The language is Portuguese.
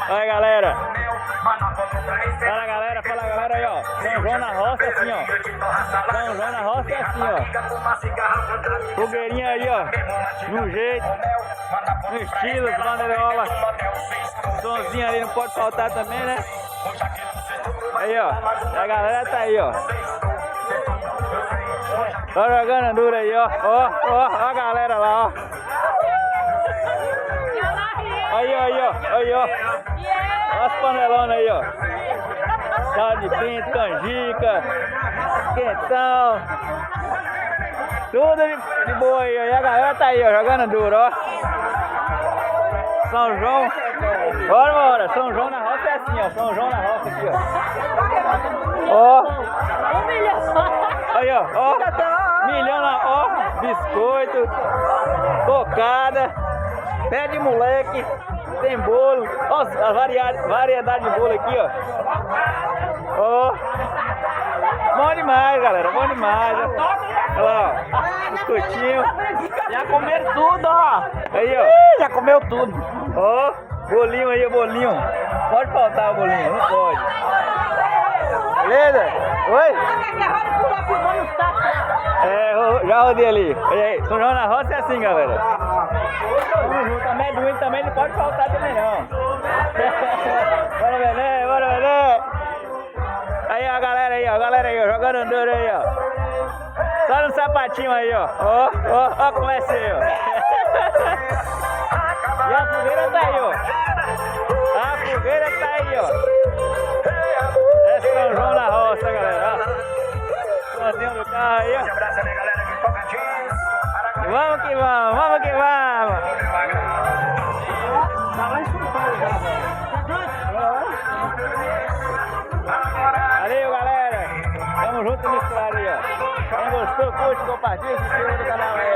Olha, galera. Fala, galera, aí, ó. São João na roça é assim, ó. São João na roça é assim, ó. Fogueirinha aí, ó. No jeito, no estilo, bandeirola. Sonzinho ali não pode faltar também, né? Aí, ó. A galera tá aí, ó. Tá jogando duro aí, ó. Ó a galera lá, ó. Aí, ó. Olha as panelonas aí, ó. Sal de pinto, canjica, quentão. Tudo de boa aí, ó. E a galera tá aí, ó, jogando duro, ó. São João. Bora. São João na roça é assim, ó. São João na roça aqui, ó. Aí, ó. Milhão na, ó. Biscoito. Cocada. Pé de moleque. Tem bolo. Ó, a variedade de bolo aqui, ó. Ó. Bom demais, galera. Bom demais. Olha lá, ó. Biscoitinho. Já comeram tudo, ó. Aí, ó. Já comeu tudo. Ó. Bolinho aí, bolinho. Pode faltar o bolinho, não pode. Beleza? Oi? Já rodei ali. Olha aí. São João na roça é assim, galera. Amendoim também não pode faltar também, não. Bora, Bené. Aí, ó, a galera aí, ó. Jogando duro aí, ó. Só no sapatinho aí, ó. Ó, comecei, ó. E a fogueira tá aí, ó. A fogueira tá aí, ó. É São João na roça, galera. Sozinho do carro aí, ó. Vamos que vamos. Valeu, galera. Tamo junto e misturado aí, ó. Quem gostou, curte, compartilha, se inscreva no canal aí.